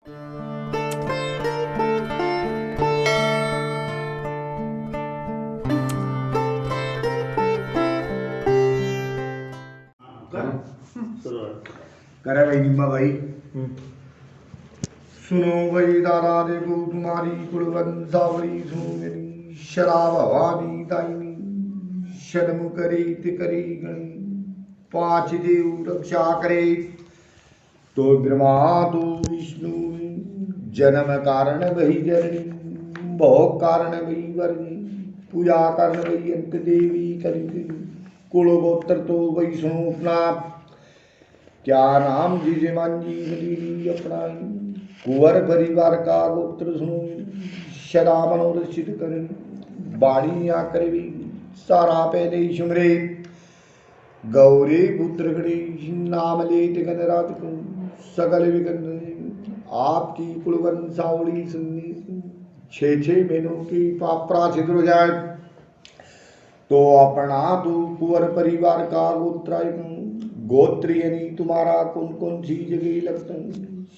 करे भाई निम्बा भाई सुनो भाई दादा देखो तुम्हारी कुलवंशावली सुनो मेरी शराब हवानी दाइनी शर्म करे तिकरी गणी पांच देव रक्षा करे तो ब्रह्मा तो विष्णु जन्म कारण वही जननी भोग कारण वही वरनी पूजा कारण वही अंत देवी करी कुल गोत्र तो वही सुनो अपना क्या नाम जी मांझी मदीनी अपनाई कुंवर परिवार का गोत्र सुनो सदा मनोरसित करें बाणी आकर भी सारा पहले ही सुमरे गौरी पुत्र गणेश नाम लेत गणराज को सकल विघ्न आपकी कुलवंशावली सुननी छः महीनों की पाप प्राचित हो जाए तो अपना तो कुंवर परिवार का गोत्र यानी तुम्हारा कौन कौन सी जगह लगता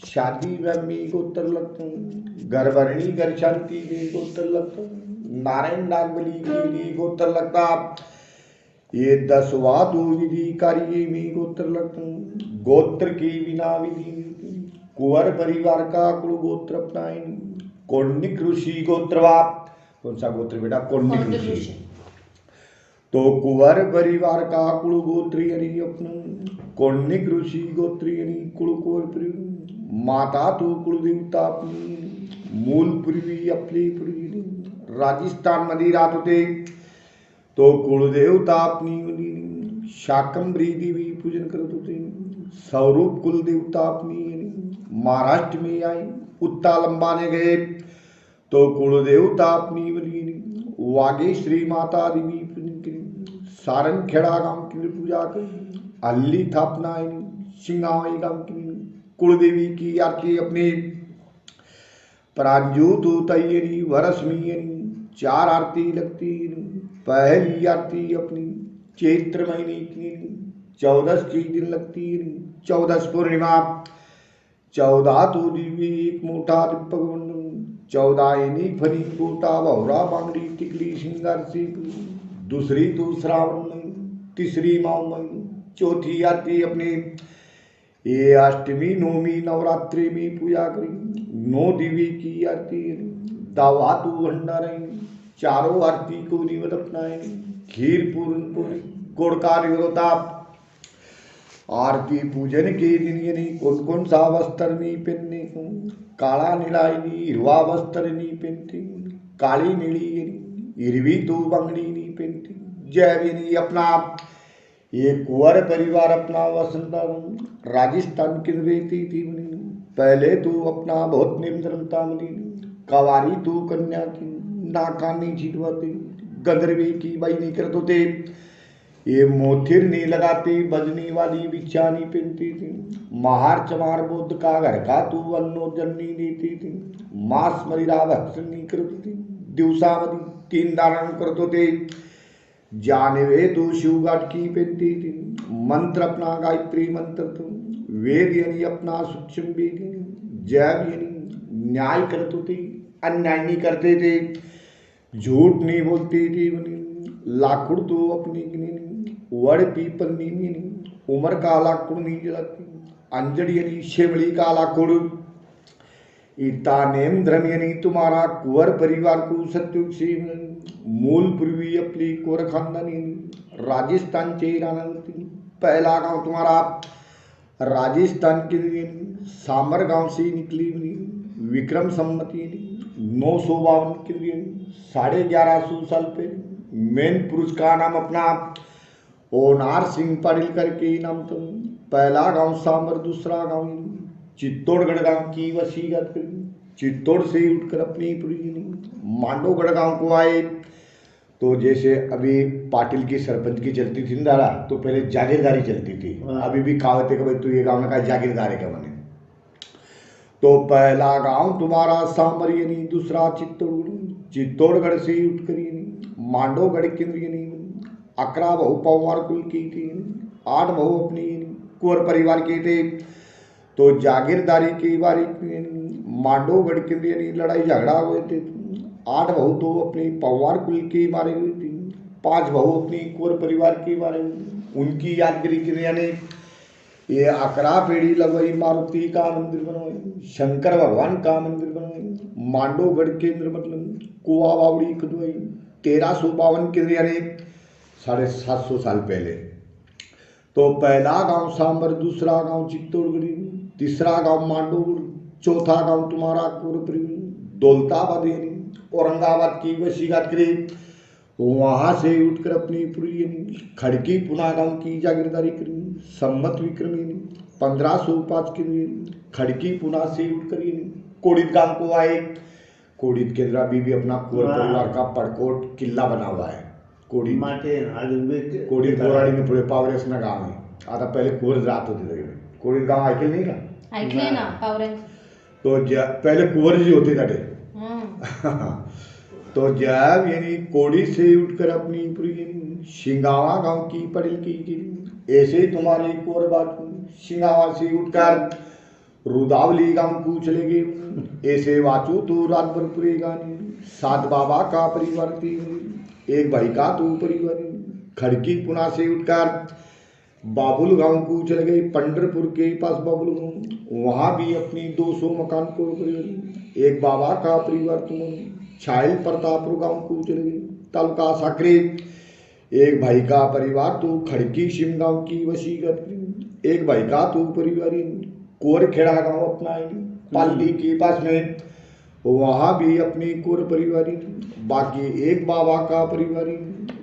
शादी ब्रह्मी गोत्र लगता गर्भरणी घर शांति के गोत्र लगता नारायण नागबली के लिए गोत्र लगता ये 10वां दो विधि कार्य में गोत्र लगता गोत्र की बिना विधि कुंवर परिवार का कुल गोत्र अपनाए कौंडिक ऋषि गोत्रवा कौन सा गोत्र बेटा कौंडिक ऋषि तो कुंवर परिवार का कुल गोत्र यानी अपना कौंडिक ऋषि गोत्र यानी कुल कुंवर माता तो कुल देवता अपनी मूल पूर्वी अपनी पूर्वी राजस्थान मदिरा तो कुल देवता अपनी शाकंभरी देवी पूजन करते होते स्वरूप कुल देवता अपनी महाराष्ट्र में आई उत्ता लंबाने गए तो कुल देवता अपनी वागेश्वरी माता देवी सारंग खेड़ा गांव की पूजा करी अल्ली थापना सिंगाई गांव की कुलदेवी की आरती अपने प्रांजू तो तैयरी वरसमी 4 आरती लगती पहली आरती अपनी चैत्र महीने की 14 की दिन लगती 14 पूर्णिमा 14 तो दिव्य एक मोठा दीपक 14 फनी कोटा भौरा बांगड़ी टिकली सिंगार से दूसरी तो श्रावण में तीसरी माह में चौथी आरती अपने ये अष्टमी नवमी नवरात्रि में पूजा करी 9 देवी की आरती दावातु भंडार चारों आरती को निवत अपनाए खीर पूर्ण पूरी गुड़ का निवता आरती पूजन के दिन यानी कौन कौन सा वस्त्र नहीं पहनने को काला नीला हिरवा वस्त्र नहीं पहनते काली नीली हिरवी तो बंगड़ी नहीं पहनती जय भी अपना ये कुंवर परिवार अपना वसंता राजस्थान की रहती थी पहले तो अपना बहुत निमंत्रणता मिली कवारी तो कन्या की नाकानी छिटवाती गंदरवी की बाई नहीं करते थे ये मोथिर नहीं लगाती बजनी वाली बिछा नहीं पहनती थी महार चमार बुद्ध का घर का तू अन्नो जन्नी देती थी मांस मदिरा भक्षण नहीं करती थी दिवसावधि 3 दान करते थे जानवे तो शिवघाट की पहनती थी मंत्र अपना गायत्री मंत्र तो वेद यानी अपना सूक्ष्म वेद जैव यानी न्याय करते थे अन्याय नहीं करते थे झूठ नहीं बोलती थी लाखुड़ तो अपनी वड़ पीपल नहीं उमर का लाखुड़ नहीं जलाती अंजड़ी यानी शेवड़ी का लाखुड़ इता नेम धर्म यानी तुम्हारा कुंवर परिवार को सत्युग से मूल पूर्वी अपनी कुंवर खानदानी राजस्थान पहला गांव तुम्हारा राजस्थान के सामर गांव से निकली विक्रम सम्मति 952 के लिए 1150 साल पहले मेन पुरुष का नाम अपना ओनार सिंह पाटिलकर के नाम तो पहला गांव सामर दूसरा गांव चित्तौड़गढ़ गांव की वसीयत चित्तौड़ से उठकर अपनी पूरी मांडोगढ़ गांव को आए तो जैसे अभी पाटिल की सरपंच की चलती थी ना तो पहले जागीरदारी चलती थी अभी भी कहावत है कि भाई तू ये गांव में का जागीरदार है क्या बने तो पहला गांव तुम्हारा सामर यानी दूसरा चित्तौड़गढ़ से उठकर मांडोगढ़ केंद्र यानी 11 बहु पवार कुल की थी 8 बहु अपनी कुंवर परिवार के थे तो जागीरदारी के बारे मांडोगढ़ के लिए लड़ाई झगड़ा हुए थे। 8 बहू तो अपनी पवार कुल के मारे हुए थे, 5 बहू अपनी कुंवर परिवार के मारे हुए। उनकी यादगिरी के लिए ये 11 पेड़ी लगवाई, मारुति का मंदिर बनवाई, शंकर भगवान का मंदिर बनवाई, मांडोगढ़ केंद्र मतलब कुआ बावड़ी खुदवाई। 1352 के लिए 750 साल पहले तो पहला गांव सांबर, दूसरा गांव चित्तौड़गढ़, तीसरा गांव मांडोगढ़, चौथा गांव तुम्हारा कुरपरी, दौलताबाद औरंगाबाद की वसीयत करी। वहां से उठकर अपनी पूरी खड़की पुना गांव की जागीरदारी करी। सम्मत विक्रमी 1505 के खड़की पुना से उठकर कोड़ित गांव को आए। कोड़ित के अंदर अभी भी अपना कुंवर परिवार का पड़कोट किला बना हुआ है। कोड़ित गोराड़ी में पूरे पावरेस ना गाँव है। आता पहले कुंवर रात होती थी। कोड़ित गाँव आइकल नहीं था, ऐकले ना पावरेस तो पहले कुंवर जी होते थे। तो जब कोड़ी से उठकर अपनी पूरी सिंगावा गांव की पड़िल की ऐसे ही तुम्हारी कुंवर बात सिंगावा से उठकर रुदावली गांव को चले गए। ऐसे वाचू तो रात भर पूरे गानी 7 बाबा का परिवार थी, 1 भाई का तो परिवार। खड़की पुना से उठकर बाबुल गांव को चले गए, पंडरपुर के पास बाबुल गांव, वहां भी अपनी 200 मकान को परिवार, 1 बाबा का परिवार। तुम छायल प्रतापपुर गांव को चले गए, तालुका साकरे, 1 भाई का परिवार तो खड़की सिम गांव की वसीयत, 1 भाई का तो परिवार। कोरखेड़ा गांव अपना पाल्टी के पास में, वहां भी अपनी कोर परिवार। बाकी 1 बाबा का परिवार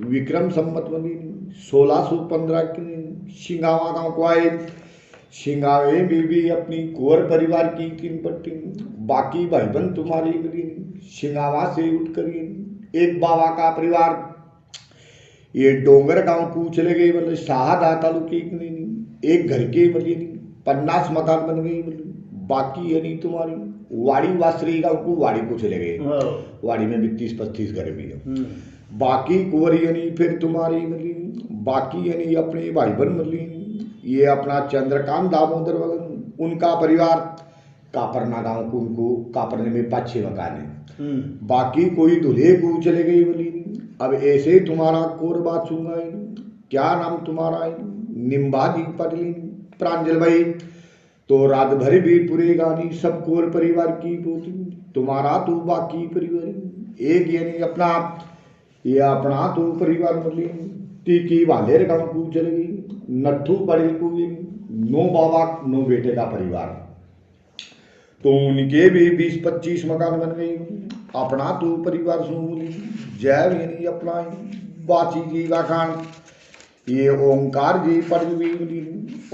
विक्रम संमत 1615 के सिंगावा गांव को आए। सिंगावे में भी अपनी कुंवर परिवार की 3 पट्टी। बाकी भाई बहन तुम्हारी मिली सिंगावा से उठकर 1 बाबा का परिवार ये डोंगर गांव को चले गए, मतलब शाहदा तालुके के 1 घर के मतलब 50 मकान बन गई। मतलब बाकी तुम्हारी वाड़ी वासरी गांव को वाड़ी को चले गए, वाड़ी में भी 30-35 घर भी है। बाकी कुंवर फिर तुम्हारी मतलब बाकी अपने भाई बहन मतलब ये अपना चंद्रकांत दामोदर वाला उनका परिवार कापरना गांव को, उनको कापरने में 5-6 मकान है। बाकी कोई दूल्हे को चले गई बोली। अब ऐसे तुम्हारा कोर बात सुनगा, क्या नाम तुम्हारा है? निम्बाजी पटली प्रांजल भाई। तो रात भर भी पूरे गानी सब कोर परिवार की पोती, तुम्हारा तो बाकी परिवार एक अपना ये अपना तो परिवार मतलब टीकी वालेर गांव को चले गई। नट्ठू पड़े को 9 बाबा 9 बेटे का परिवार, तो उनके भी 20-25 मकान बन गई। अपना तो परिवार सुन जय अपना बाची जी का खान ये ओंकार जी पड़ल भी,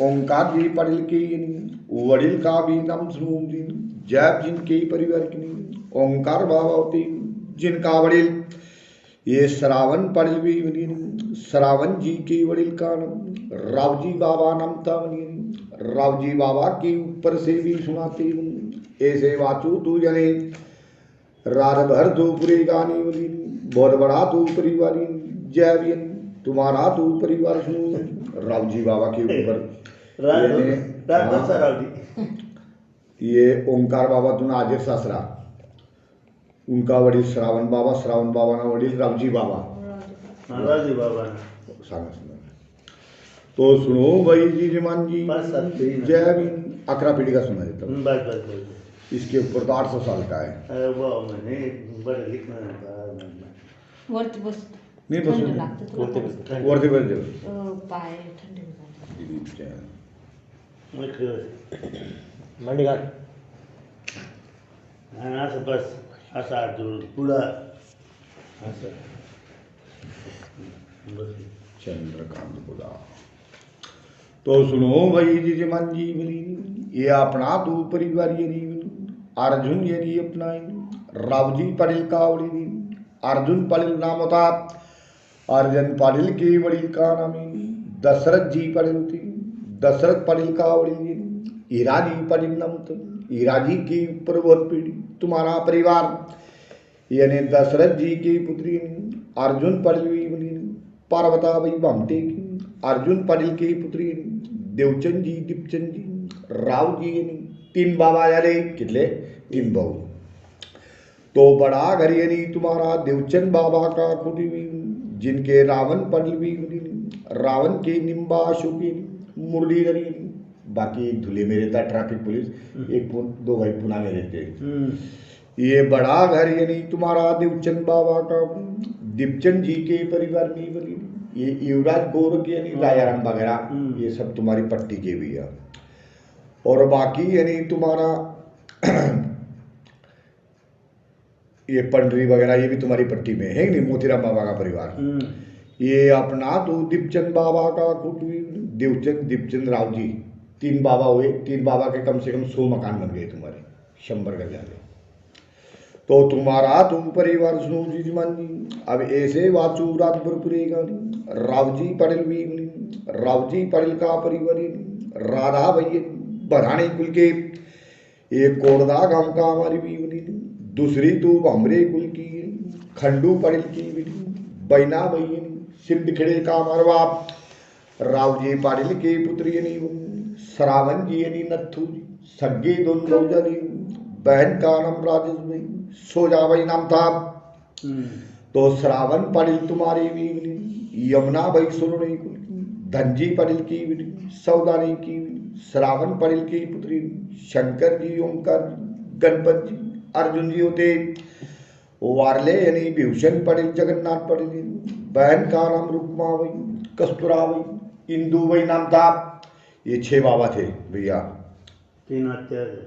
ओंकार जी पड़ल के वड़िल का भी नाम सुन जैब जिनके परिवार की ओंकार बाबा होती जिनका वड़िल ये श्रावण पड़ल भी, श्रावण जी के वड़िल का नाम रावजी बाबा नाम था। रावजी बाबा के ऊपर से भी सुनाते ऐसे वाचू तू जने रात भर तो पूरे गानी बोली बहुत बड़ा तो परिवार जय तुम्हारा तो परिवार सुनो रावजी बाबा के ऊपर ये ओंकार बाबा तुम आजे सासरा उनका वडील श्रावण बाबा ना वडील रावजी बाबा तो सुनो भाई जी जमान जी जय भी 11 पीढ़ी का सुना देता हूँ। इसके ऊपर तो 800 साल का है। नहीं वरती बस बस असा पुढं चंद्रकांत बोला तो सुनो भाई जी जमान जी बोली ये अपना तो परिवार अर्जुन अपना रावजी पड़िल का वड़ी अर्जुन पड़िल नाम होता। अर्जुन पड़िल के वड़िल का नाम दशरथ जी पड़िल थी। दशरथ पड़िल का वड़ी हीरा जी पड़िल नाम था। हीरा जी की ऊपर बहुत पीढ़ी तुम्हारा परिवार यानी दशरथ जी की पुत्री अर्जुन पड़िल भी पार्वता भाई भामटे की अर्जुन पड़िल की पुत्री देवचंद जी दीपचंद जी राव जी 3 बाबा यारे कितले तीन बहू। तो बड़ा घर यानी तुम्हारा देवचंद बाबा का कुटी जिनके रावण पडलवी रावण के निम्बा शुकी मुरलीधरी। बाकी एक धुले में रहता ट्रैफिक पुलिस, एक दो भाई पुणे में रहते हैं। ये बड़ा घर यानी तुम्हारा देवचंद बाबा का दीपचंद जी के परिवार में बनी। ये युवराज गोरख यानी राजाराम वगैरह ये सब तुम्हारी पट्टी के भी है। और बाकी यानी तुम्हारा ये पंडरी वगैरह ये भी तुम्हारी पट्टी में है नहीं, मोतीराम बाबा का परिवार। ये अपना तो दीपचंद बाबा का कुटवी देवचंद दीपचंद राव जी, तीन बाबा हुए। तीन बाबा के कम से कम 100 मकान बन गए तुम्हारे, 100 गज जाले। तो तुम्हारा तुम परिवार सुनो जी जमान जी। अब ऐसे वाचू रातभर पुरेगा रावजी पड़ेल भी रावजी पड़ेल का परिवार राधा भैया बराने कुल के। एक कोड़दा गांव का हमारी भी दूसरी तो हमरे कुल की खंडू पड़ेल की बैना भैया सिंधखेड़े का हमारा बाप रावजी पाटिल के पुत्री यानी श्रावण जी यानी नथु जी सगे दोनों जानी। बहन का नाम राजेश भाई सोजा भाई नाम था। तो श्रावण पाटिल तुम्हारी भी यमुना भाई सुनने कुल धनजी पाटिल की सौदानी की श्रावण पाटिल की पुत्री शंकर जी ओंकार गणपत जी अर्जुन जी होते। वारले यानी भीषण पाटिल जगन्नाथ पाटिल। बहन का नाम रुक्मा भाई कस्तूरा भाई इंदू भाई नाम था। ये 6 बाबा थे भैया।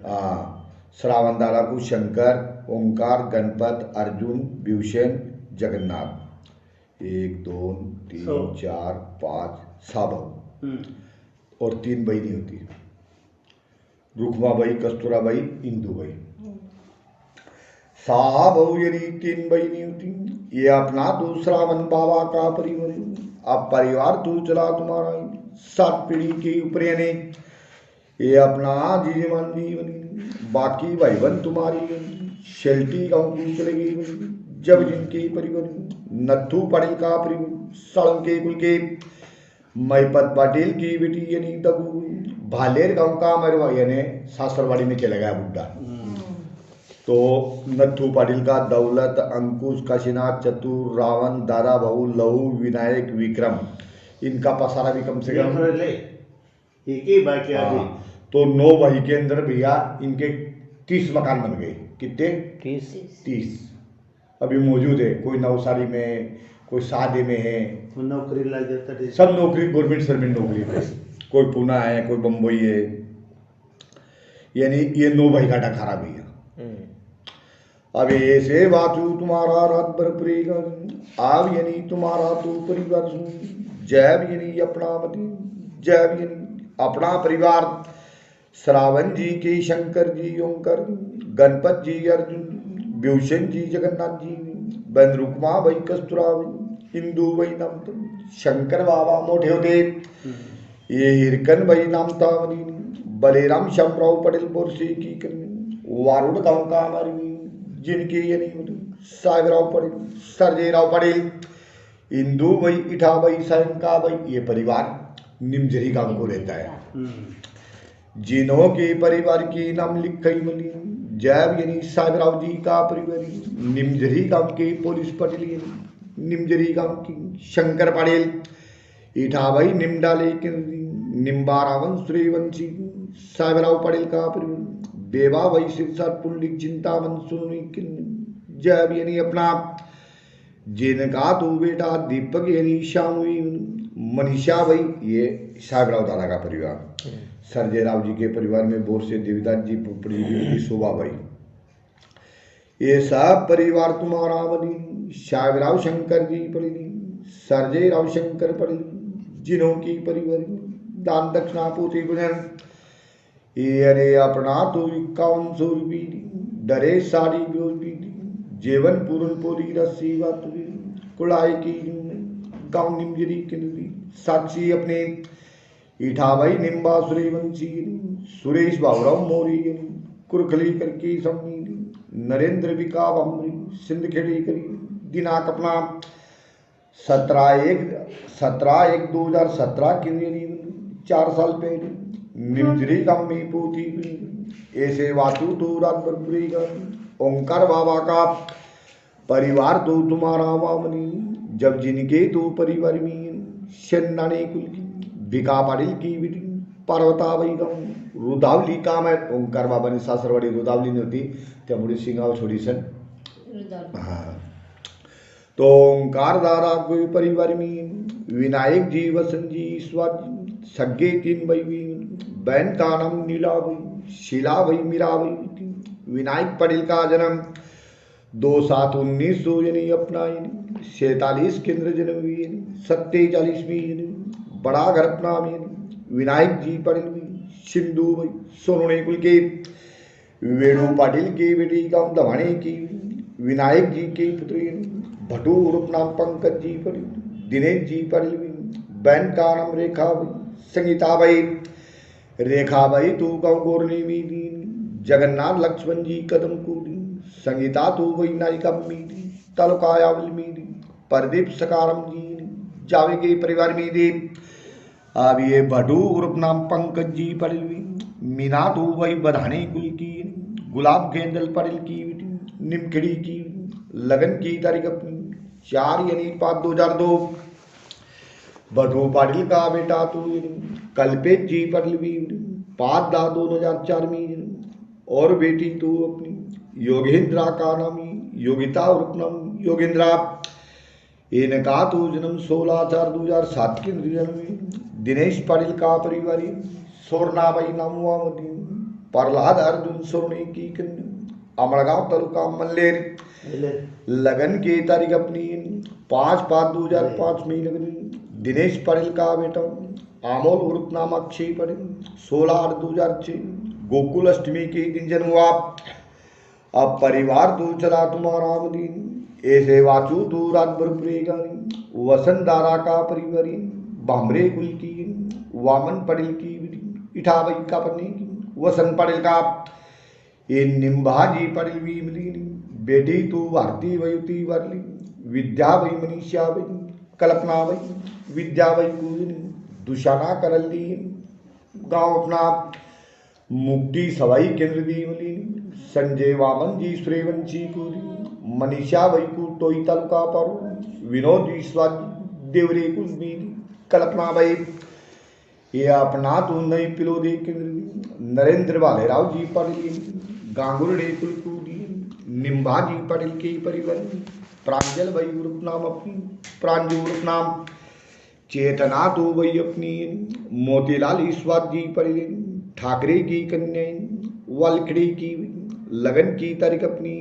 हाँ, श्रावण दादा को शंकर ओंकार गणपत अर्जुन भीषण जगन्नाथ 1 2 3 4 5 7 और 3 बहनी होती है रुक्मा भाई कस्तूरा भाई इंदू भाई। साहब यानी 3 बहनी होती। ये अपना दूसरा मन बाबा का परिवार। अब परिवार तो चला तुम्हारा 7 पीढ़ी के ऊपर यानी ये अपना जीवन जी बनी। बाकी भाई बहन तुम्हारी शेल्टी गाँव की चलेगी जब जिनके परिवार नथु पाटिल का परिवार सड़म के कुल के महिपत पाटिल की बेटी यानी दबू भालेर गांव का मरवा यानी सासरवाड़ी में चला गया बुड्ढा। तो नथु पाटिल का दौलत अंकुश काशीनाथ चतुर रावण दादा बहु लहू विनायक विक्रम इनका पसारा भी कम से कम एक ही बाकी। तो 9 भाई के अंदर भैया इनके 30 मकान बन गए। कितने 30 अभी मौजूद है। कोई नवसारी में कोई शादी में है, नौकरी लग जाता, सब नौकरी गवर्नमेंट सर्वेंट नौकरी पे। कोई पुणे है कोई बम्बई है। यानी ये 9 भाई का डखारा भैया। अब ऐसे बातू तुम्हारा रात भर पड़ेगा। अब यानी तुम्हारा तो परिवार जैब यानी अपना मती जैब यानी अपना परिवार श्रावण जी के शंकर जी ओंकार गणपत जी अर्जुन भीषण जी जगन्नाथ जी बहन रुक्मा भाई कस्तूरा भाई इंदू भाई नाम तो शंकर बाबा मोटे होते। ये हिरकन भाई नाम था बलेराम शमराव पटेल बोरसे की वारुड़ गांव का हमारी जिनके यानी साहेबराव पटेल सरजेराव पटेल इंदू भाई इठा भाई सायंका भाई। ये परिवार निमजरी गांव को रहता है। जिन्हों के परिवार की नाम लिखई मनी जैब यानी साहेबराव जी का परिवार निमजरी गांव के पुलिस पटेल निमजरी गांव की शंकर पटेल इठा भाई निमडाले के निम्बारावन सूर्यवंशी साहेबराव पटेल का परिवार बेवा भाई सिरसा पुंडलिक चिंतामन सुनी जैब यानी अपना जिनका तो बेटा दीपक यानी श्यामुई मनीषा भाई ये साहेबराव दादा का परिवार। सरजेराव जी के परिवार में बोर से देवीदास जी पुपड़ी शोभा भाई। ये सब परिवार तुम्हारा बनी साहेबराव शंकर जी पड़ी सरजेराव शंकर पड़ी जिन्हों की परिवार दान दक्षिणा पोती गुजर। ये अरे अपना तो 5100 रुपये डरे साड़ी भी जेवन पूरन पोरी रस्सी बात कुड़ाई की गाँव निमजरी के साक्षी अपने इठा भाई निम्बा सूर्यवंशी सुरेश बाबूराव मोरी कुरखली करके समनी नरेंद्र विकाब अमरी सिंधखेड़ी करी दिनांक अपना 17/1/2017 के 4 साल पहले निमजरी कम्मी पोती ऐसे वातु तो रात बरबरेगा ओंकार बाबा का परिवार तो तुम्हारा वामनी जब जिनके तो परिवार में शेन्नाने कुल की बिका पाटिल की बिटी पार्वताबाई गाव रुदावली काम आहे ओंकार बाबांनी सासरवाडी रुदावली होती त्यामुळे शिंगाव छोडीसन हाँ तो ओंकार दादा कोई परिवार में विनायक जी वसंत जी स्वाद सगे तीन भाई बहन का नाम नीला भाई शीला भाई मीरा भाई विनायक पटेल का जन्म 2/7/1900 यानी अपना 47 केंद्र जन्म हुई 47वीं बड़ा घर अपना विनायक जी पटेल सिंधु भाई सोनोने कुल के वेणु पाटिल की बेटी गांव दवाने की विनायक जी के पुत्री भटू उर्फ नाम पंकज जी पटेल दिनेश जी पटेल बहन का नाम रेखा संगीता भाई रेखा भाई तू गाँव गोरनी मीदी जगन्नाथ लक्ष्मण जी कदम कूदी संगीता तू वही नायिका मीदी तालुका मीदी प्रदीप सकारम जी जावे के परिवार मीदी अब ये भटू उर्फ नाम पंकज जी पटेल मीना तू वही बधाने कुल की गुलाब गेंदल पटेल की निमखड़ी की लगन की तारीख अपनी 4 यानी 5/2002 भटू पाटिल का बेटा तू कल्पेश जी पटेल 5/10/2004 में और बेटी तू अपनी योगेंद्रा का नाम योगिता और नाम योगेंद्रा इनका तो जन्म 16/4/2007 के जन्म दिनेश पाटिल का परिवार सोरनाबाई नाम हुआ प्रहलाद अर्जुन सोरने की कन्या अमरगांव तालुका मल्लेर लगन की तारीख अपनी 5/5/2005 में दिनेश पाटिल का बेटा आमोल उर्फ नाम अक्षय पटेल 16/8/2006 गोकुल अष्टमी के दिन जन्म हुआ अब परिवार तू चला तुम्हारा दिन ऐसे वाचू तू रात बरबरेगा वसंत दारा का परिवार बामरे कुल की वामन पटेल की इठाबाई का पत्नी वसंत पटेल का ये निम्बाजी पटेल भी मिली बेटी तू भारती वयुती वाली विद्या भाई मनीषा भाई कल्पना भाई विद्या भाई पूजनी दुशाना करल्ली गांव अपना मुक्ति सवाई केंद्र दी मिली संजय वामन जी श्रेवंशी कुली मनीषा भाई को टोई तालुका पर विनोद विश्वास देवरे कुल कल्पना भाई ये अपना तो नई पिलो दे नरेंद्र भालेराव जी पटेल गांगुरडे कुलकुडी निम्बा जी पटेल के परिवार प्रांजल भाई उर्फ नाम अपनी प्रांजल उर्फ नाम चेतना तो वही अपनी मोतीलाल ईश्वर जी पटेल ठाकरे की कन्या वालखड़ी की लगन की तारीख अपनी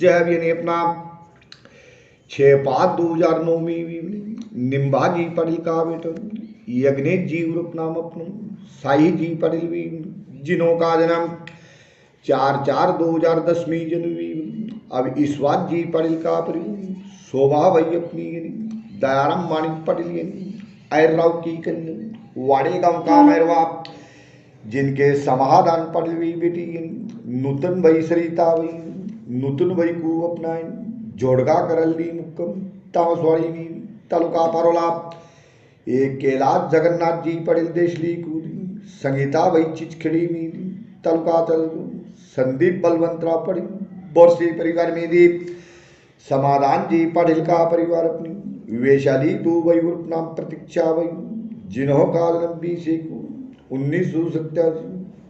जब यानी अपना 6/5/2009 में निम्बा जी पटेल का बेटा यज्ञेश जी उर्फ नाम अपना साई जी पटेल भी जिन्हों का जन्म 4/4/2010 में जनवरी अब ईश्वर जी पटेल का शोभा भाई अपनी दयाराम माणिक पटेल ऐराव की कन्या वाड़े गांव का मैरवा जिनके समाधान पटेल भी बेटी नूतन भाई सरिता भाई नूतन भाई को अपना जोड़गा करल्ली मुक्कम तामसवाड़ी में तालुका पारोला एक कैलाश जगन्नाथ जी पटेल देशली कूदी संगीता भाई चिचखड़ी में तालुका तल संदीप बलवंतराव पटेल बोरसी परिवार में दी समाधान जी पटेल का परिवार अपनी वैशाली दो भाई उर्फ नाम प्रतीक्षा भाई जिन्हों का जन्म 1987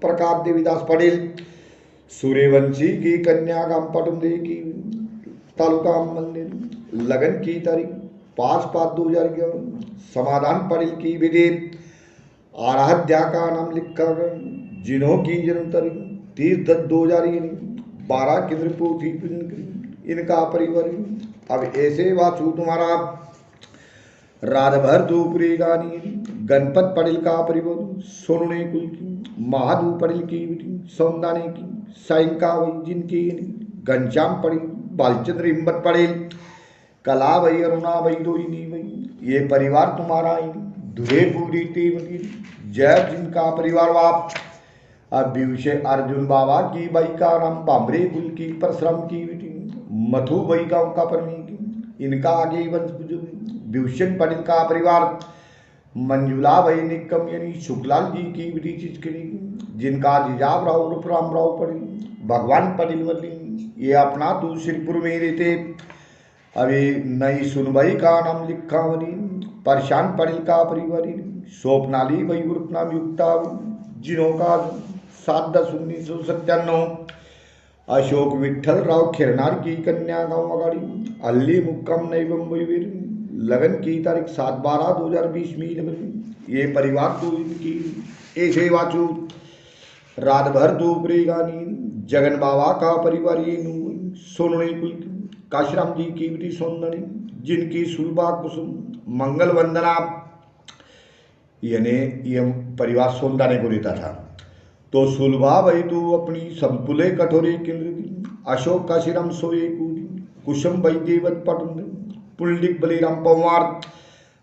प्रकाश देवीदास पटेल सूर्यवंशी की कन्या गांव पटुंदे की तालुका मंदिर लगन की तारीख 5/5/2011 समाधान पटेल की विधि आराध्या का नाम लिखा गया जिन्हों की जन्म तारीख 30/10/2012 केंद्र पोथी इनका परिवार अब ऐसे वाचू तुम्हारा राजभर दोपरी गानी गणपत पटेल का परिवार सोनने कुल की महादू पटेल की सौंदाने की साइंका जिनकी घनश्याम पटेल बालचंद्र हिम्मत पटेल कला भाई अरुणा भाई दोइनी भाई ये परिवार तुम्हारा धुरे पूरी तेवली जय जिनका परिवार वाप अब विषय अर्जुन बाबा की बाई का नाम बामरे कुल की परश्रम की मथु भाई गाँव का परमी की इनका आगे वंश विभूषण पटेल का परिवार मंजुला भाई निकम यानी शुक्लाल जी की बेटी चिचकड़ी, जिनका जिजाब राव उर्फ राम राव पड़ी, भगवान पटेल वाली, ये अपना तू सिरपुर में रहते। अभी नई सुनवाई का नाम लिखा वनी, परेशान पटेल का परिवारी, स्वप्नाली भाई उर्फ नाम युक्ता, जिन्हों का 7/10/1997, अशोक विठल राव खिरनार की कन्या गांव अगाड़ी, अल्ली मुक्कम नई बम्बई वीर, लगन की तारीख 7/12/2020 में। ये परिवार तो इनकी ऐसे वाचू रात भर दोपहरी गानी, जगन बाबा का परिवार ये सोनणी कुल काशीराम जी की बेटी सोननी, जिनकी सुलभा कुसुम मंगल वंदना, यानी ये परिवार सोनदाने को देता था। तो सुलभा भाई तो अपनी संपुले कठोरे केंद्र, अशोक काशीराम सोए कुसुम भाई देवत पटन, पुंडलिक बलिराम पवार,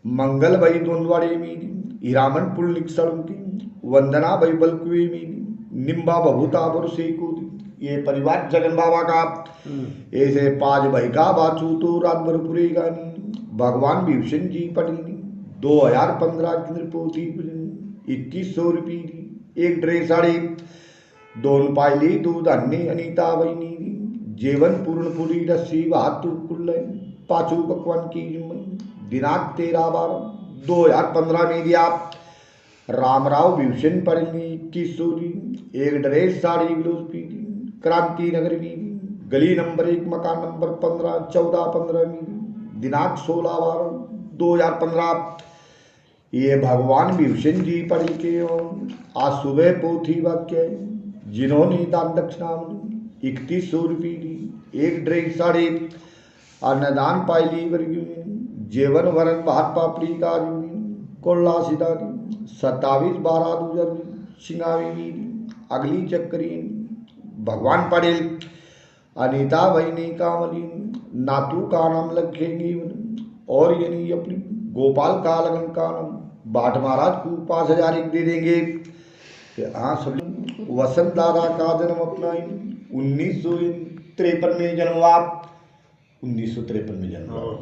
मंगल भाई दोनवाड़े में, हीरामन पुंडलिक सड़की, वंदना भाई बलकुए में, निम्बा बभूता बरसे को। ये परिवार जगन बाबा का ऐसे 5 भाई का बाचू तो रात भर पूरे गानी, भगवान भीषण जी पटनी 2015 की पोती 2100 रुपये, एक ड्रेस साड़ी, 2 पायली दूध अन्नी अनीता बहनी, जेवन पूर्णपुरी रस्सी भातू कुल्ल, 5 पकवान की दिनांक 13/12/2015 में दिया। रामराव भीषण पड़नी 2100, एक ड्रेस साड़ी ब्लाउज पी, क्रांति नगर में, गली नंबर 1 मकान नंबर 15 14/15 में, दिनांक 16/12/2015। ये भगवान भीषण जी पढ़ी के आज सुबह पोथी वाक्य, जिन्होंने दान दक्षिणा 3100 रुपये दी, एक ड्रेस साड़ी, अन्नदान पायली वर्ग, जेवन वरण भात पापड़ी का कोल्ला सिदारी 27/12/2000 सिंगावी, अगली चक्री भगवान पटेल, अनीता बहनी कामली, नातू का नाम लखेंगी, और यानी अपनी गोपाल का लगन का नाम बाट महाराज को 5000 एक दे देंगे। हाँ सब। वसंत दादा का जन्म अपना 1953 में जन्म हुआ, 1953 में जन्म हुआ।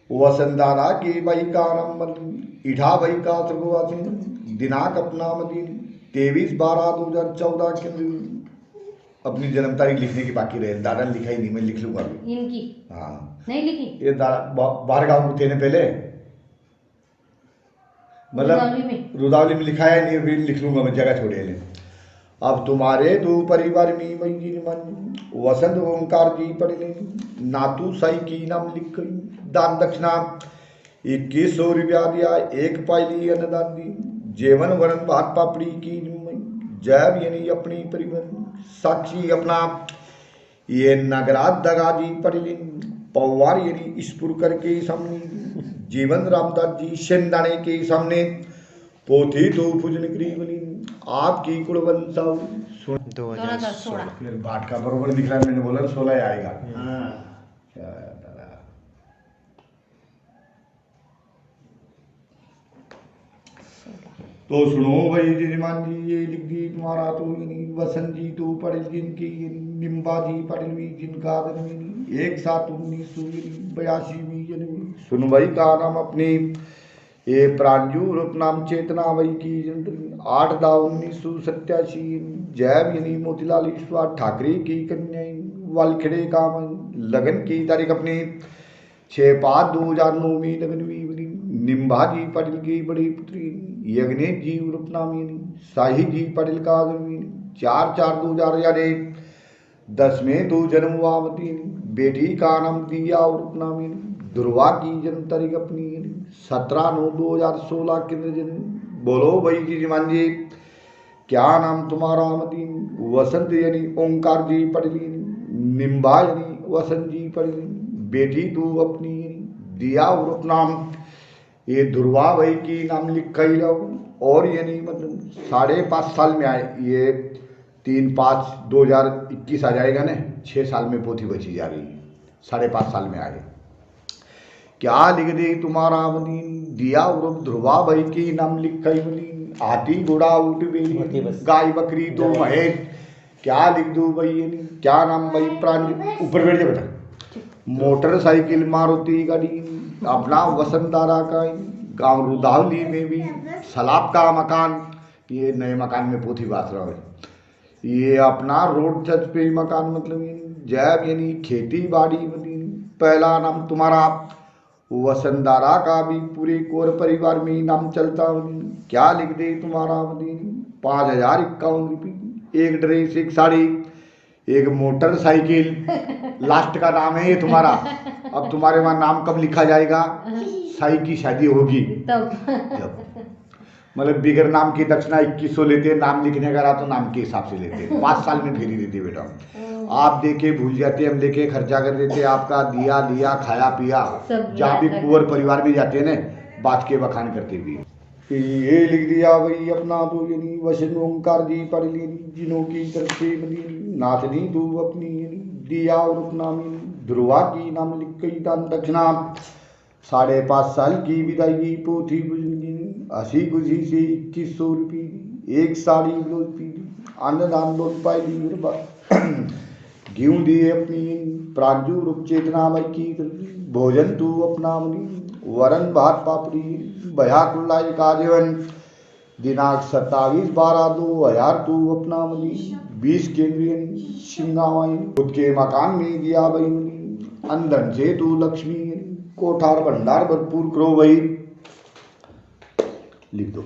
वसंत दादा के भाई का नाम इठा भाई का सर्ववासी, दिनांक अपना मदीन 23/12/2014 के अपनी जन्म तारीख लिखने की बाकी रहे, दादा ने लिखा ही नहीं, मैं लिख लूंगा अभी। इनकी हाँ नहीं लिखी, ये बाहर गाँव में थे ना पहले, मतलब रुदावली में लिखा है नहीं, अभी लिख लूंगा मैं, जगह छोड़े ले। अब तुम्हारे दो परिवार में वही मन वसंत ओंकार जी पढ़े, नातू साई की नाम लिख गई, दान दक्षिणा 2100 रुपया दिया, एक पायली अन्नदान दी, जेवन वरण भात पापड़ी की जैब यानी अपनी परिवार साक्षी अपना। ये नगराज दगाजी पढ़ी पवार यानी ईश्पुरकर के सामने, जीवन रामदास जी शेंदाने के सामने, पोथी तो पूजन बनी आपकी कुलवंशा 2016। फिर बाट का बरोबर दिख रहा है, मैंने बोला 16 आएगा। तो सुनो भाई जजमान जी, ये लिख दी तुम्हारा तो वसंत जी तो पढ़ जिनकी, निम्बा जी पढ़ ली जिनका जन्म 1/7/1982 में जन्म। सुन भाई का नाम अपनी ये प्रांजू रूप नाम चेतना भाई की 8/10/1987, जैब यानी मोतीलाल ईश्वर ठाकरे की कन्या वालखेड़े का लगन की तारीख अपनी 6/5/2009 में लगन हुई। निम्बा जी पटेल की बड़ी पुत्री यज्ञेश जी उर्फ नाम शाही जी पटेल का 4/4/2001 10 में 2 जन्म हुआ। बेटी का नाम दिया उर्फ नाम दुर्वा की जन्म तारीख अपनी 17/9/2016 के जन्म। बोलो भाई जी जमान जी, क्या नाम तुम्हारा? वसंत यानी ओंकार जी पटेल, निम्बा यानी वसंत जी पटेल, बेटी तू अपनी दिया उर्फ नाम ये दुर्वा भाई की नाम लिखा ही जाओ। और यानी मतलब 5.5 साल में आए, ये 3/5/2021 आ जाएगा ना, 6 साल में पोथी बची जा रही है, 5.5 साल में आए। क्या लिख दे तुम्हारा दिया उर्फ ध्रुवा भाई की नाम लिखा ही बनी, हाथी घोड़ा ऊँट बेली गाय बकरी तो महेश। क्या लिख दो भाई, क्या नाम भाई? प्रांज ऊपर बैठ जा बेटा। मोटरसाइकिल मारुति गाड़ी अपना वसंत दारा का, गांव रुदावली में भी सलाब का मकान, ये नए मकान में पोथी बात रहा है। ये अपना रोड टच पे मकान, मतलब जैब यानी खेती बाड़ी, पहला नाम तुम्हारा वसंधारा का भी पूरे कोर परिवार में ही नाम चलता। क्या लिख दे तुम्हारा 5,051 रुपये, एक ड्रेस, एक साड़ी, एक मोटरसाइकिल, लास्ट का नाम है ये तुम्हारा। अब तुम्हारे वहाँ नाम कब लिखा जाएगा? साई की शादी होगी जब। मतलब बिगर नाम की दक्षिणा 2100 लेते हैं, नाम लिखने का रहा तो नाम के हिसाब से लेते हैं। 5 साल में फेरी देते बेटा। आप देके भूल जाते, हम लेके खर्चा कर देते, आपका दिया लिया खाया पिया। जहाँ भी कुंवर परिवार में जाते हैं ना, बात के बखान करते भी। ये लिख दिया भाई अपना तो यानी वचन ओंकार जी पढ़ ली, जिनों की तरफ से नाचनी तू अपनी दिया और अपना ध्रुवा की नाम लिख गई दान दक्षिणा। 5.5 साल की विदाई पोथी हसी खुशी से 2100 रुपये, एक साड़ी ब्लाउज पी, अन्नदान लोन पाई घी दिए अपनी प्रांजू रूप चेतना मई की भोजन तू अपना वरन भात पापड़ी भया कुल्ला का जीवन दिनांक 27/12/2000 तू अपना 20 केंद्रीय सिंगावाई खुद के मकान में दिया भाई अंदर से तू लक्ष्मी कोठार भंडार भरपूर करो भाई। लिख दो।